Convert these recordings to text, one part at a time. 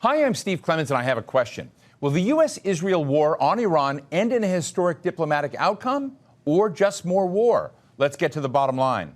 Hi, I'm Steve Clemons, and I have a question. Will the U.S.-Israel war on Iran end in a historic diplomatic outcome or just more war? Let's get to the bottom line.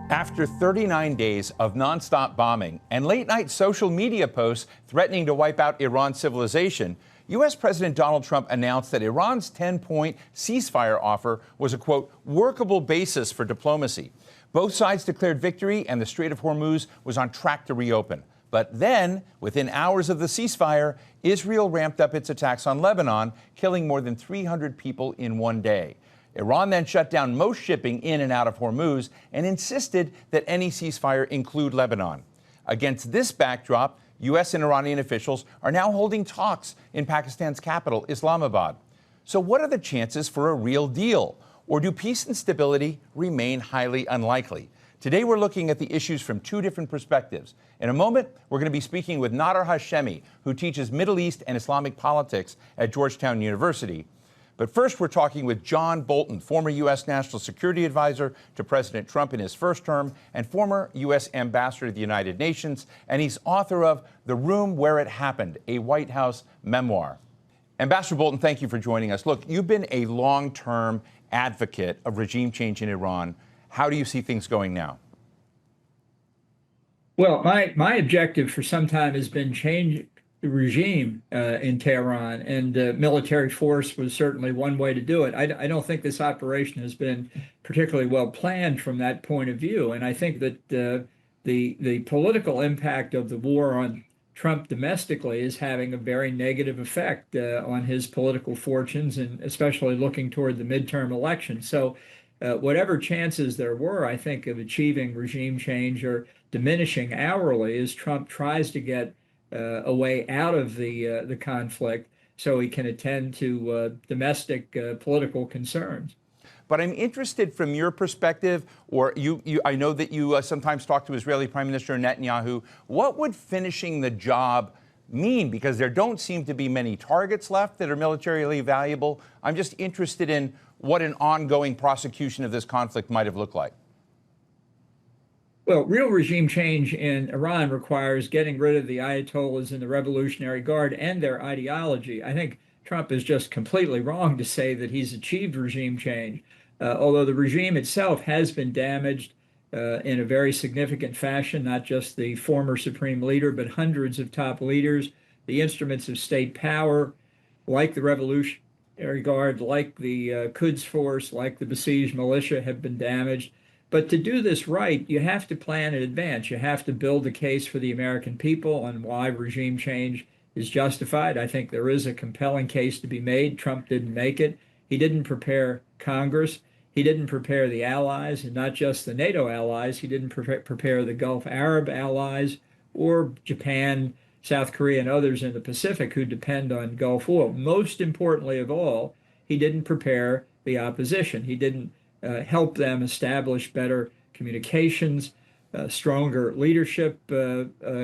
After 39 days of nonstop bombing and late-night social media posts threatening to wipe out Iran's civilization, U.S. President Donald Trump announced that Iran's 10-point ceasefire offer was a, quote, workable basis for diplomacy. Both sides declared victory, and the Strait of Hormuz was on track to reopen. But then, within hours of the ceasefire, Israel ramped up its attacks on Lebanon, killing more than 300 people in one day. Iran then shut down most shipping in and out of Hormuz and insisted that any ceasefire include Lebanon. Against this backdrop, U.S. and Iranian officials are now holding talks in Pakistan's capital, Islamabad. So what are the chances for a real deal? Or do peace and stability remain highly unlikely? Today, we're looking at the issues from two different perspectives. In a moment, we're going to be speaking with Nader Hashemi, who teaches Middle East and Islamic politics at Georgetown University. But first, we're talking with John Bolton, former U.S. National Security Advisor to President Trump in his first term and former U.S. Ambassador to the United Nations, and he's author of The Room Where It Happened, a White House memoir. Ambassador Bolton, thank you for joining us. Look, you've been a long-term advocate of regime change in Iran. How do you see things going now? Well, my objective for some time has been change the regime in Tehran, and military force was certainly one way to do it. I don't think this operation has been particularly well planned from that point of view, and I think that the political impact of the war on Trump domestically is having a very negative effect on his political fortunes, and especially looking toward the midterm election. So whatever chances there were, I think, of achieving regime change are diminishing hourly as Trump tries to get a way out of the conflict so he can attend to domestic political concerns. But I'm interested from your perspective, or I know that you sometimes talk to Israeli Prime Minister Netanyahu. What would finishing the job mean? Because there don't seem to be many targets left that are militarily valuable. I'm just interested in what an ongoing prosecution of this conflict might have looked like. Well, real regime change in Iran requires getting rid of the Ayatollahs and the Revolutionary Guard and their ideology. I think Trump is just completely wrong to say that he's achieved regime change, although the regime itself has been damaged in a very significant fashion, not just the former supreme leader, but hundreds of top leaders. The instruments of state power, like the Revolutionary Guard, like the Quds Force, like the besieged militia, have been damaged. But to do this right, you have to plan in advance. You have to build a case for the American people on why regime change is justified. I think there is a compelling case to be made. Trump didn't make it. He didn't prepare Congress. He didn't prepare the allies, and not just the NATO allies. He didn't prepare the Gulf Arab allies or Japan, South Korea, and others in the Pacific who depend on Gulf oil. Most importantly of all, he didn't prepare the opposition. He didn't help them establish better communications, stronger leadership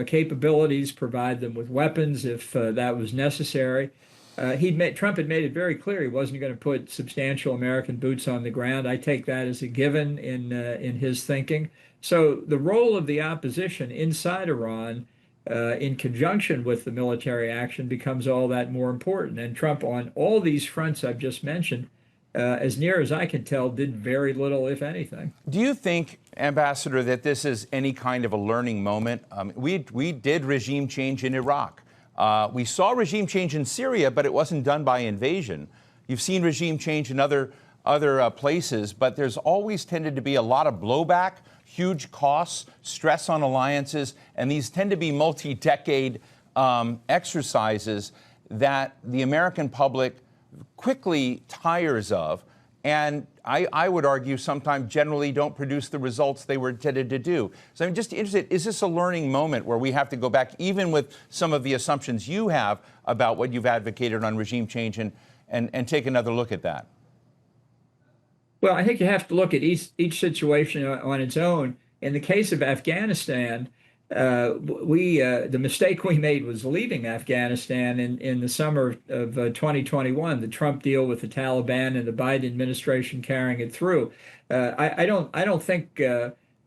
capabilities, provide them with weapons if that was necessary. Trump had made it very clear he wasn't going to put substantial American boots on the ground. I take that as a given in his thinking. So the role of the opposition inside Iran, in conjunction with the military action, becomes all that more important. And Trump, on all these fronts I've just mentioned, as near as I can tell, did very little, if anything. Do you think, Ambassador, that this is any kind of a learning moment? We did regime change in Iraq. We saw regime change in Syria, but it wasn't done by invasion. You've seen regime change in other places, but there's always tended to be a lot of blowback, huge costs, stress on alliances, and these tend to be multi-decade exercises that the American public quickly tires of, and I would argue sometimes generally don't produce the results they were intended to do. So I'm just interested, is this a learning moment where we have to go back, even with some of the assumptions you have about what you've advocated on regime change, and take another look at that? Well, I think you have to look at each situation on its own. In the case of Afghanistan, the mistake we made was leaving Afghanistan in the summer of 2021. The Trump deal with the Taliban and the Biden administration carrying it through. I don't think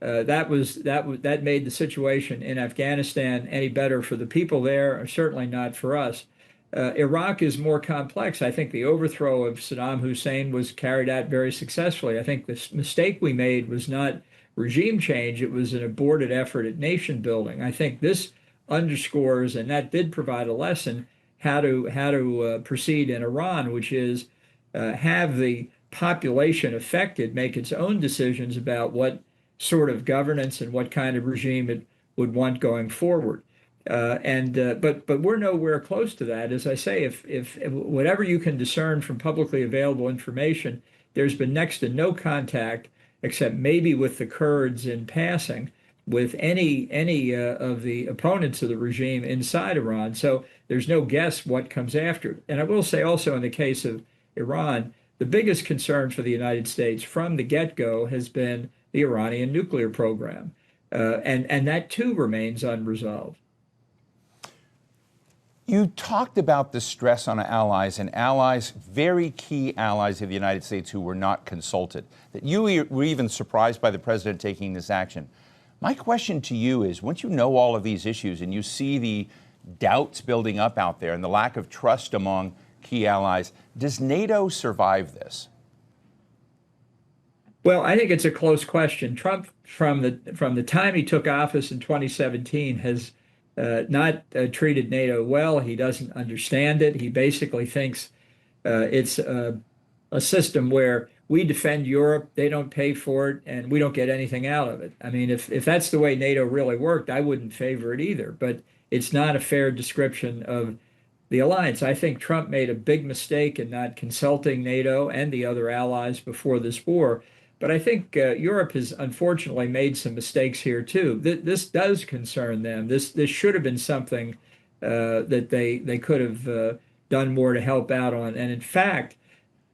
that made the situation in Afghanistan any better for the people there, or certainly not for us. Iraq is more complex. I think the overthrow of Saddam Hussein was carried out very successfully. I think the mistake we made was not regime change, it was an aborted effort at nation building. I think this underscores, and that did provide a lesson, how to proceed in Iran, which is have the population affected make its own decisions about what sort of governance and what kind of regime it would want going forward. But we're nowhere close to that. As I say, if whatever you can discern from publicly available information, there's been next to no contact, except maybe with the Kurds in passing, with any of the opponents of the regime inside Iran. So there's no guess what comes after. And I will say also in the case of Iran, the biggest concern for the United States from the get-go has been the Iranian nuclear program. And that too remains unresolved. You talked about the stress on allies, and allies, very key allies of the United States who were not consulted, that you were even surprised by the president taking this action. My question to you is, once you know all of these issues and you see the doubts building up out there and the lack of trust among key allies, does NATO survive this? Well, I think it's a close question. Trump, from the time he took office in 2017, has not treated NATO well. He doesn't understand it. He basically thinks it's a system where we defend Europe, they don't pay for it, and we don't get anything out of it. I mean, if that's the way NATO really worked, I wouldn't favor it either. But it's not a fair description of the alliance. I think Trump made a big mistake in not consulting NATO and the other allies before this war. But I think Europe has unfortunately made some mistakes here too. This does concern them. This should have been something that they could have done more to help out on. And in fact,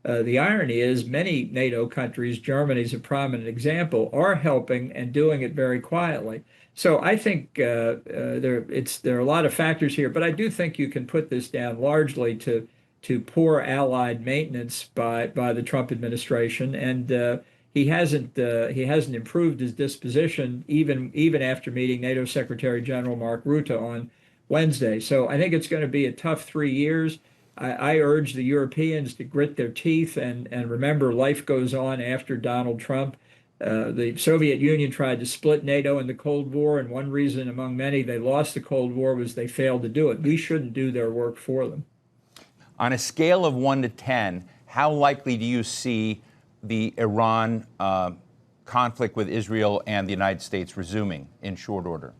the irony is many NATO countries, Germany's a prominent example, are helping and doing it very quietly. So I think there are a lot of factors here, but I do think you can put this down largely to poor allied maintenance by the Trump administration, and he hasn't improved his disposition even after meeting NATO Secretary General Mark Rutte on Wednesday. So I think it's going to be a tough 3 years. I urge the Europeans to grit their teeth and remember life goes on after Donald Trump. The Soviet Union tried to split NATO in the Cold War, and one reason among many they lost the Cold War was they failed to do it. We shouldn't do their work for them. On a scale of 1 to 10, how likely do you see the Iran conflict with Israel and the United States resuming in short order?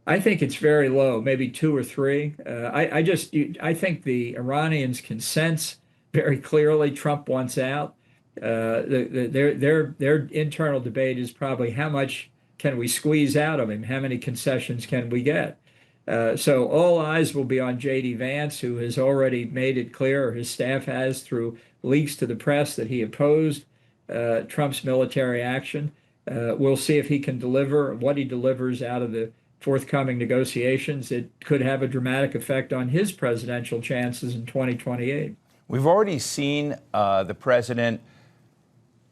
I think it's very low, maybe 2 or 3. I think the Iranians can sense very clearly Trump wants out. Their internal debate is probably how much can we squeeze out of him? How many concessions can we get? So all eyes will be on J.D. Vance, who has already made it clear, or his staff has through leaks to the press, that he opposed Trump's military action. We'll see if he can deliver, what he delivers out of the forthcoming negotiations. It could have a dramatic effect on his presidential chances in 2028. We've already seen the president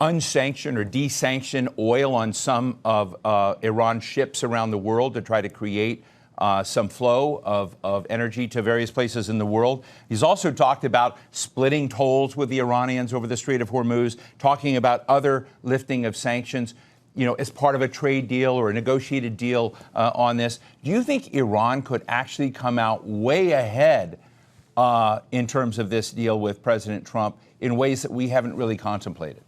unsanction or desanction oil on some of Iran's ships around the world to try to create some flow of energy to various places in the world. He's also talked about splitting tolls with the Iranians over the Strait of Hormuz, talking about other lifting of sanctions, as part of a trade deal or a negotiated deal on this. Do you think Iran could actually come out way ahead in terms of this deal with President Trump in ways that we haven't really contemplated?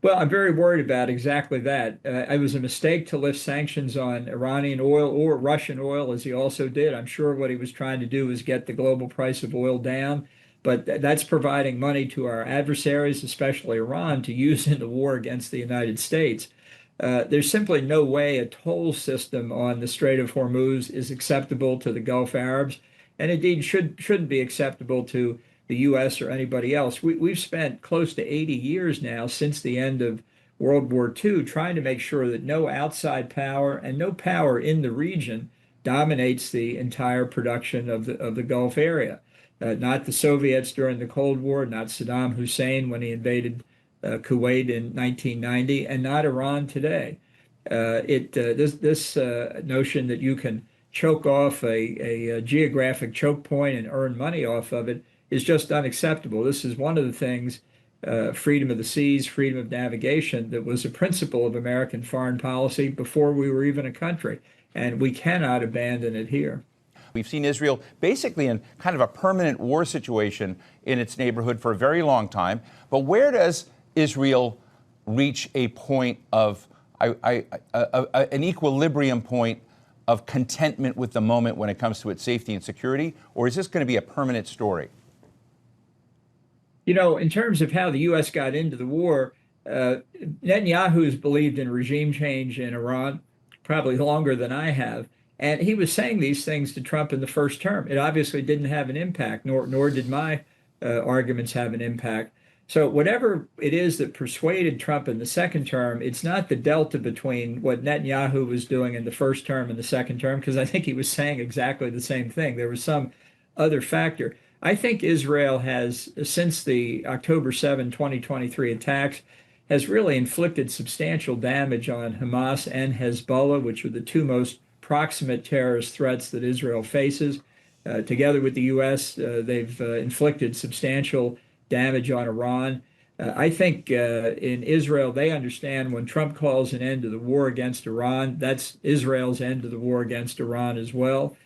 Well, I'm very worried about exactly that. It was a mistake to lift sanctions on Iranian oil or Russian oil, as he also did. I'm sure what he was trying to do was get the global price of oil down, but that's providing money to our adversaries, especially Iran, to use in the war against the United States. There's simply no way a toll system on the Strait of Hormuz is acceptable to the Gulf Arabs, and indeed shouldn't be acceptable to the U.S. or anybody else. We've spent close to 80 years now since the end of World War II trying to make sure that no outside power and no power in the region dominates the entire production of the Gulf area. Not the Soviets during the Cold War, not Saddam Hussein when he invaded Kuwait in 1990, and not Iran today. This notion that you can choke off a geographic choke point and earn money off of it is just unacceptable. This is one of the things, freedom of the seas, freedom of navigation, that was a principle of American foreign policy before we were even a country, and we cannot abandon it here. We've seen Israel basically in kind of a permanent war situation in its neighborhood for a very long time. But where does Israel reach a point of an equilibrium point of contentment with the moment when it comes to its safety and security? Or is this going to be a permanent story? You know, in terms of how the U.S. got into the war, Netanyahu has believed in regime change in Iran probably longer than I have. And he was saying these things to Trump in the first term. It obviously didn't have an impact, nor did my arguments have an impact. So whatever it is that persuaded Trump in the second term, it's not the delta between what Netanyahu was doing in the first term and the second term, because I think he was saying exactly the same thing. There was some other factor. I think Israel has, since the October 7, 2023 attacks, has really inflicted substantial damage on Hamas and Hezbollah, which are the two most proximate terrorist threats that Israel faces. Together with the U.S., they've inflicted substantial damage on Iran. I think in Israel, they understand when Trump calls an end to the war against Iran, that's Israel's end to the war against Iran as well.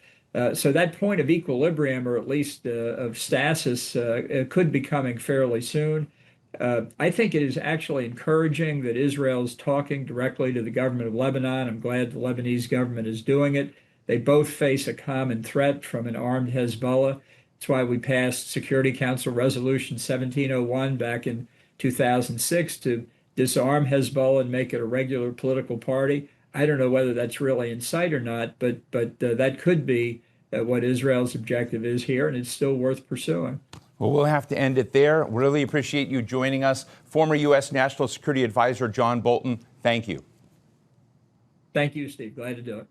So that point of equilibrium, or at least of stasis, could be coming fairly soon. I think it is actually encouraging that Israel is talking directly to the government of Lebanon. I'm glad the Lebanese government is doing it. They both face a common threat from an armed Hezbollah. That's why we passed Security Council Resolution 1701 back in 2006 to disarm Hezbollah and make it a regular political party. I don't know whether that's really in sight or not, but that could be what Israel's objective is here, and it's still worth pursuing. Well, we'll have to end it there. Really appreciate you joining us. Former U.S. National Security Advisor John Bolton, thank you. Thank you, Steve. Glad to do it.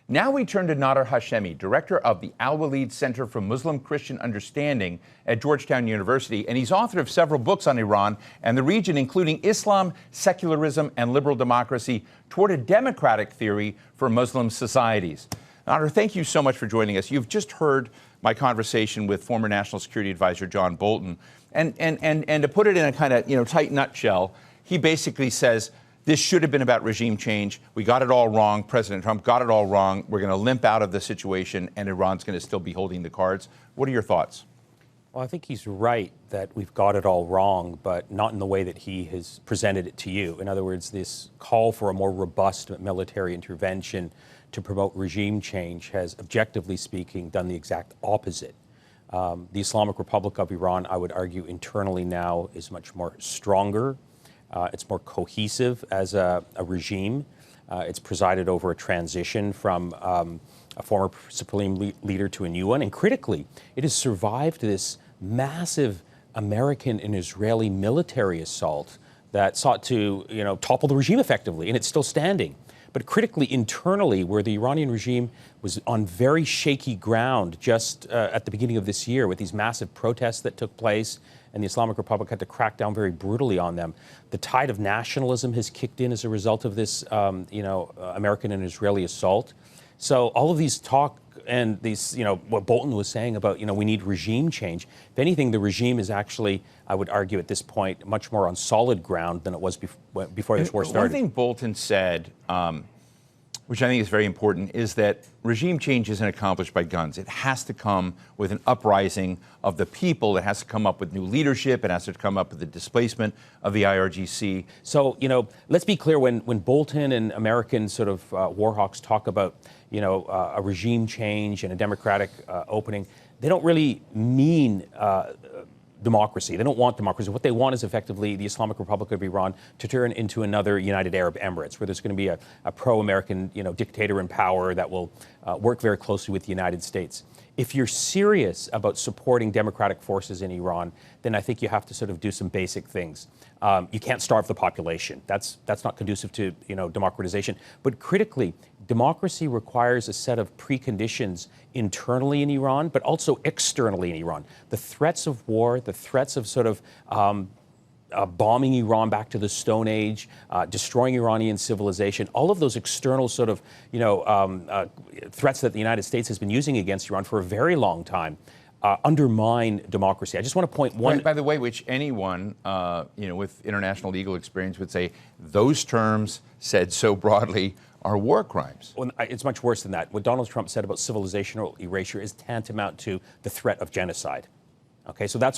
Now we turn to Nader Hashemi, director of the Al-Walid Center for Muslim-Christian Understanding at Georgetown University, and he's author of several books on Iran and the region, including Islam, Secularism, and Liberal Democracy Toward a Democratic Theory for Muslim Societies. Nader, thank you so much for joining us. You've just heard my conversation with former National Security Advisor John Bolton, and to put it in a kind of tight nutshell, he basically says this should have been about regime change. We got it all wrong. President Trump got it all wrong. We're going to limp out of the situation, and Iran's going to still be holding the cards. What are your thoughts? Well, I think he's right that we've got it all wrong, but not in the way that he has presented it to you. In other words, this call for a more robust military intervention to promote regime change has, objectively speaking, done the exact opposite. The Islamic Republic of Iran, I would argue, internally now is much more stronger. It's more cohesive as a regime. It's presided over a transition from a former supreme leader to a new one. And critically, it has survived this massive American and Israeli military assault that sought to, topple the regime effectively, and it's still standing. But critically, internally, where the Iranian regime was on very shaky ground just at the beginning of this year with these massive protests that took place, and the Islamic Republic had to crack down very brutally on them. The tide of nationalism has kicked in as a result of this, American and Israeli assault. So all of these talk and these, what Bolton was saying about, we need regime change. If anything, the regime is actually, I would argue at this point, much more on solid ground than it was before this war started. One thing Bolton said, which I think is very important, is that regime change isn't accomplished by guns. It has to come with an uprising of the people. It has to come up with new leadership. It has to come up with the displacement of the IRGC. So, let's be clear, when Bolton and American sort of war hawks talk about, a regime change and a democratic opening, they don't really mean democracy. They don't want democracy. What they want is effectively the Islamic Republic of Iran to turn into another United Arab Emirates, where there's going to be a pro-American, dictator in power that will work very closely with the United States. If you're serious about supporting democratic forces in Iran, then I think you have to sort of do some basic things. You can't starve the population. That's not conducive to, democratization. But critically, democracy requires a set of preconditions internally in Iran, but also externally in Iran. The threats of war, the threats of sort of bombing Iran back to the Stone Age, destroying Iranian civilization, all of those external sort of, threats that the United States has been using against Iran for a very long time, undermine democracy. I just want to point one. By the way, which anyone, with international legal experience would say those terms said so broadly are war crimes. Well, it's much worse than that. What Donald Trump said about civilizational erasure is tantamount to the threat of genocide. Okay, so that's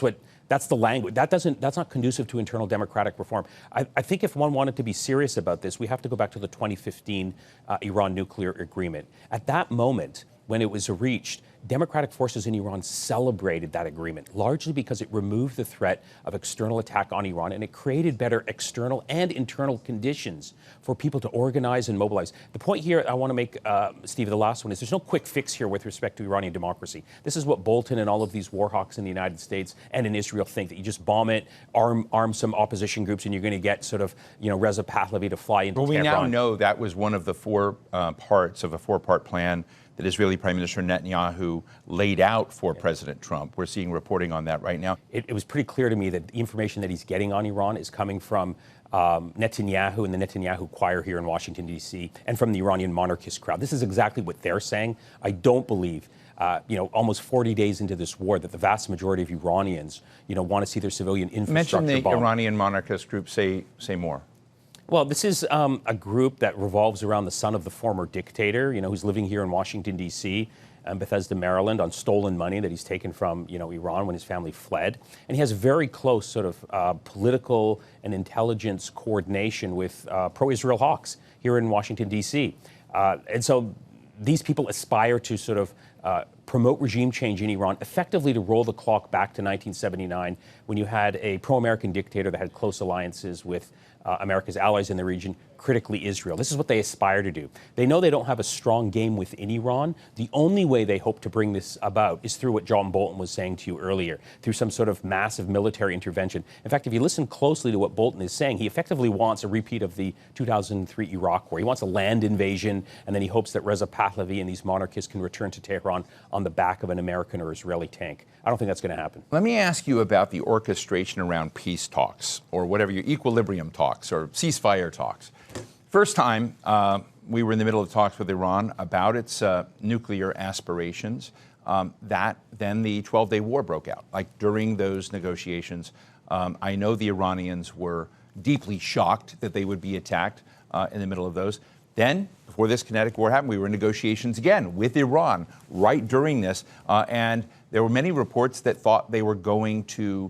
the language. That's not conducive to internal democratic reform. I think if one wanted to be serious about this, we have to go back to the 2015 Iran nuclear agreement. At that moment, when it was reached, democratic forces in Iran celebrated that agreement, largely because it removed the threat of external attack on Iran, and it created better external and internal conditions for people to organize and mobilize. The point here I want to make, Steve, the last one, is there's no quick fix here with respect to Iranian democracy. This is what Bolton and all of these war hawks in the United States and in Israel think, that you just bomb it, arm some opposition groups, and you're going to get sort of, Reza Pahlavi to fly into Tehran. Well, we now know that was one of the four parts of a four-part plan that Israeli Prime Minister Netanyahu laid out for President Trump. We're seeing reporting on that right now. It was pretty clear to me that the information that he's getting on Iran is coming from Netanyahu and the Netanyahu choir here in Washington, D.C., and from the Iranian monarchist crowd. This is exactly what they're saying. I don't believe, almost 40 days into this war, that the vast majority of Iranians, want to see their civilian infrastructure bombed. Mention the bombed. Iranian monarchist group. Say more. Well, this is a group that revolves around the son of the former dictator, who's living here in Washington, D.C., Bethesda, Maryland, on stolen money that he's taken from, Iran when his family fled. And he has very close sort of political and intelligence coordination with pro-Israel hawks here in Washington, D.C. And so these people aspire to sort of promote regime change in Iran, effectively to roll the clock back to 1979, when you had a pro-American dictator that had close alliances with America's allies in the region, critically Israel. This is what they aspire to do. They know they don't have a strong game within Iran. The only way they hope to bring this about is through what John Bolton was saying to you earlier, through some sort of massive military intervention. In fact, if you listen closely to what Bolton is saying, he effectively wants a repeat of the 2003 Iraq War. He wants a land invasion, and then he hopes that Reza Pahlavi and these monarchists can return to Tehran on the back of an American or Israeli tank. I don't think that's going to happen. Let me ask you about the orchestration around peace talks, or whatever your equilibrium talks, or ceasefire talks. First time, we were in the middle of talks with Iran about its nuclear aspirations. Then the 12-day war broke out. Like during those negotiations, I know the Iranians were deeply shocked that they would be attacked in the middle of those. Then, before this kinetic war happened, we were in negotiations again with Iran right during this. And there were many reports that thought they were going to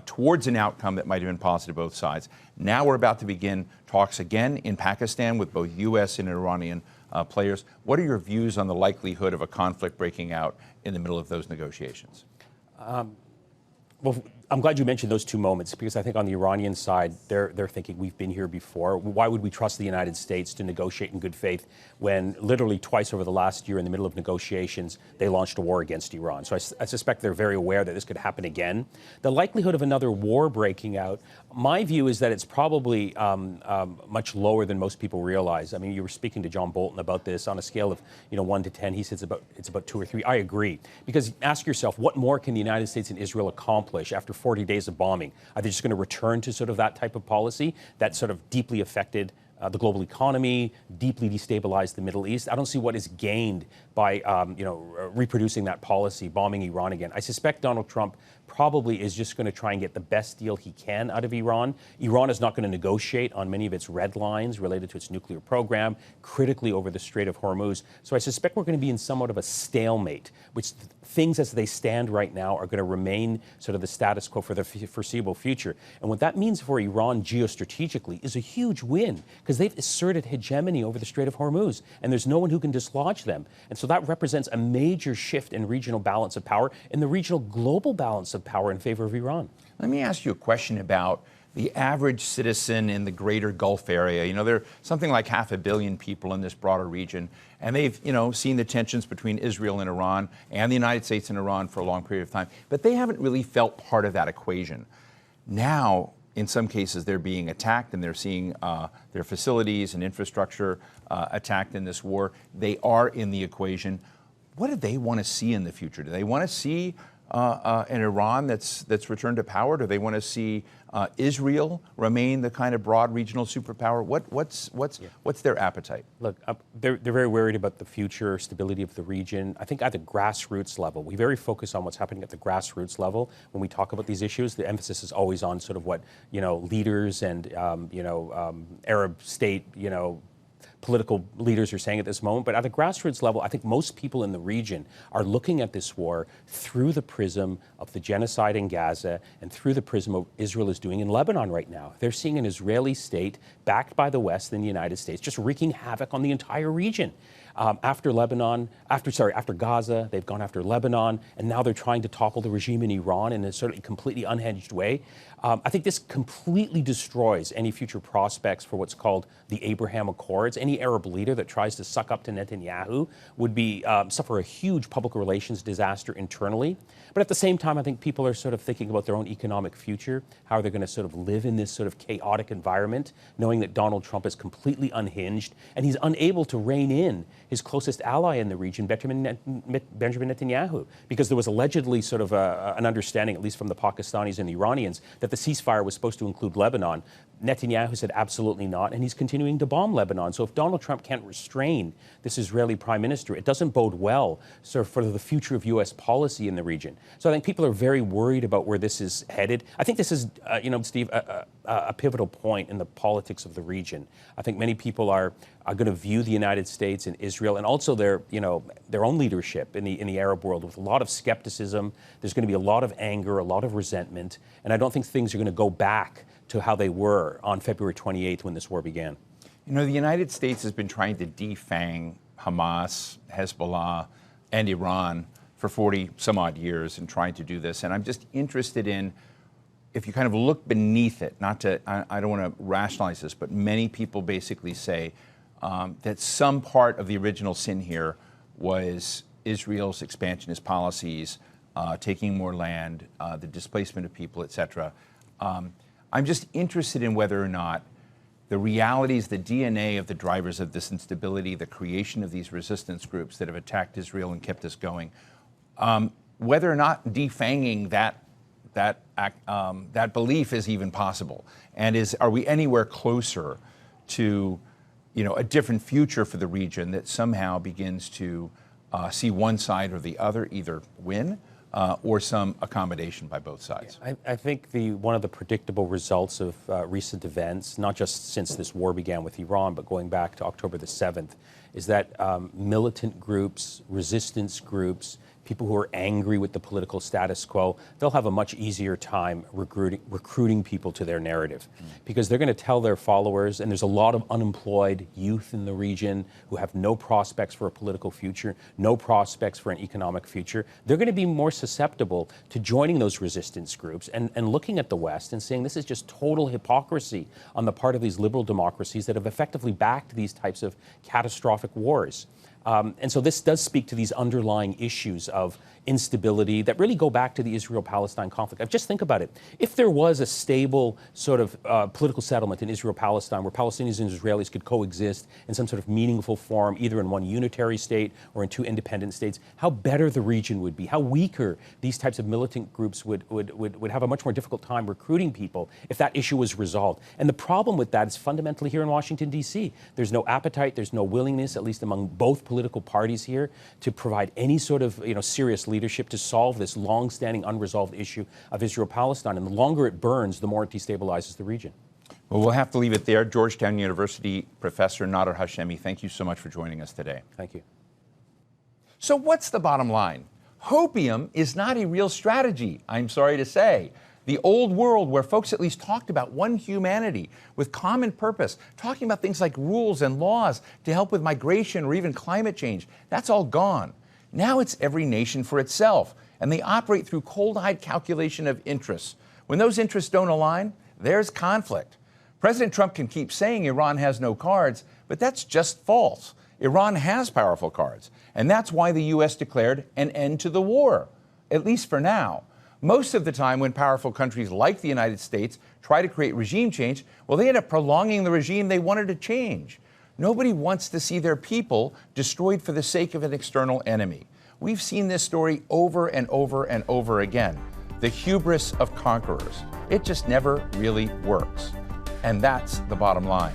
towards an outcome that might have been positive to both sides. Now we're about to begin talks again in Pakistan with both U.S. and Iranian players. What are your views on the likelihood of a conflict breaking out in the middle of those negotiations? Well, I'm glad you mentioned those two moments, because I think on the Iranian side, they're thinking, we've been here before. Why would we trust the United States to negotiate in good faith when literally twice over the last year, in the middle of negotiations, they launched a war against Iran? So I suspect they're very aware that this could happen again. The likelihood of another war breaking out, my view is that it's probably much lower than most people realize. I mean, you were speaking to John Bolton about this on a scale of 1 to 10. He says it's about 2 or 3. I agree, because ask yourself, what more can the United States and Israel accomplish after 40 days of bombing? Are they just going to return to sort of that type of policy that sort of deeply affected the global economy, deeply destabilized the Middle East? I don't see what is gained by reproducing that policy, bombing Iran again. I suspect Donald Trump probably is just going to try and get the best deal he can out of Iran. Iran is not going to negotiate on many of its red lines related to its nuclear program, critically over the Strait of Hormuz. So I suspect we're going to be in somewhat of a stalemate, which things as they stand right now are going to remain sort of the status quo for the foreseeable future. And what that means for Iran geostrategically is a huge win, because they've asserted hegemony over the Strait of Hormuz, and there's no one who can dislodge them. And so that represents a major shift in regional balance of power, in the regional global balance of power in favor of Iran. Let me ask you a question about the average citizen in the greater Gulf area. There are something like 500 million people in this broader region, and they've, seen the tensions between Israel and Iran and the United States and Iran for a long period of time, but they haven't really felt part of that equation. Now, in some cases, they're being attacked, and they're seeing their facilities and infrastructure attacked in this war. They are in the equation. What do they want to see in the future? Do they want to see an Iran that's returned to power? Do they want to see Israel remain the kind of broad regional superpower? What's their appetite? Look, they're very worried about the future stability of the region. I think at the grassroots level, we very focus on what's happening at the grassroots level when we talk about these issues. The emphasis is always on sort of what leaders and Arab state political leaders are saying at this moment. But at the grassroots level, I think most people in the region are looking at this war through the prism of the genocide in Gaza and through the prism of what Israel is doing in Lebanon right now. They're seeing an Israeli state backed by the West and the United States just wreaking havoc on the entire region. After Gaza, they've gone after Lebanon, and now they're trying to topple the regime in Iran in a sort of completely unhinged way. I think this completely destroys any future prospects for what's called the Abraham Accords. Any Arab leader that tries to suck up to Netanyahu would be suffer a huge public relations disaster internally. But at the same time, I think people are sort of thinking about their own economic future, how they're going to sort of live in this sort of chaotic environment, knowing that Donald Trump is completely unhinged and he's unable to rein in his closest ally in the region, Benjamin Netanyahu, because there was allegedly sort of an understanding, at least from the Pakistanis and the Iranians, that the ceasefire was supposed to include Lebanon. Netanyahu said absolutely not, and he's continuing to bomb Lebanon. So if Donald Trump can't restrain this Israeli prime minister, it doesn't bode well for the future of U.S. policy in the region. So I think people are very worried about where this is headed. I think this is, Steve, a pivotal point in the politics of the region. I think many people are going to view the United States and Israel and also their own leadership in the Arab world with a lot of skepticism. There's going to be a lot of anger, a lot of resentment, and I don't think things are going to go back to how they were on February 28th when this war began. The United States has been trying to defang Hamas, Hezbollah, and Iran for 40 some odd years and trying to do this. And I'm just interested in, if you kind of look beneath it, I don't want to rationalize this, but many people basically say that some part of the original sin here was Israel's expansionist policies, taking more land, the displacement of people, et cetera. I'm just interested in whether or not the realities, the DNA of the drivers of this instability, the creation of these resistance groups that have attacked Israel and kept us going, whether or not defanging that belief is even possible, and are we anywhere closer to a different future for the region that somehow begins to see one side or the other either win or some accommodation by both sides? I think one of the predictable results of recent events, not just since this war began with Iran, but going back to October the 7th, is that militant groups, resistance groups, people who are angry with the political status quo, they'll have a much easier time recruiting people to their narrative because they're going to tell their followers, and there's a lot of unemployed youth in the region who have no prospects for a political future, no prospects for an economic future. They're going to be more susceptible to joining those resistance groups and looking at the West and saying this is just total hypocrisy on the part of these liberal democracies that have effectively backed these types of catastrophic wars. And so this does speak to these underlying issues of instability that really go back to the Israel-Palestine conflict. Just think about it. If there was a stable sort of political settlement in Israel-Palestine where Palestinians and Israelis could coexist in some sort of meaningful form, either in one unitary state or in two independent states, how better the region would be, how weaker these types of militant groups would have a much more difficult time recruiting people if that issue was resolved. And the problem with that is fundamentally here in Washington, D.C. There's no appetite, there's no willingness, at least among both political parties here, to provide any sort of serious leadership to solve this long-standing unresolved issue of Israel-Palestine. And the longer it burns, the more it destabilizes the region. Well, we'll have to leave it there. Georgetown University professor Nader Hashemi, thank you so much for joining us today. Thank you. So what's the bottom line? Hopium is not a real strategy, I'm sorry to say. The old world where folks at least talked about one humanity with common purpose, talking about things like rules and laws to help with migration or even climate change, that's all gone. Now it's every nation for itself, and they operate through cold-eyed calculation of interests. When those interests don't align, there's conflict. President Trump can keep saying Iran has no cards, but that's just false. Iran has powerful cards, and that's why the U.S. declared an end to the war, at least for now. Most of the time when powerful countries like the United States try to create regime change, well, they end up prolonging the regime they wanted to change. Nobody wants to see their people destroyed for the sake of an external enemy. We've seen this story over and over and over again. The hubris of conquerors. It just never really works. And that's the bottom line.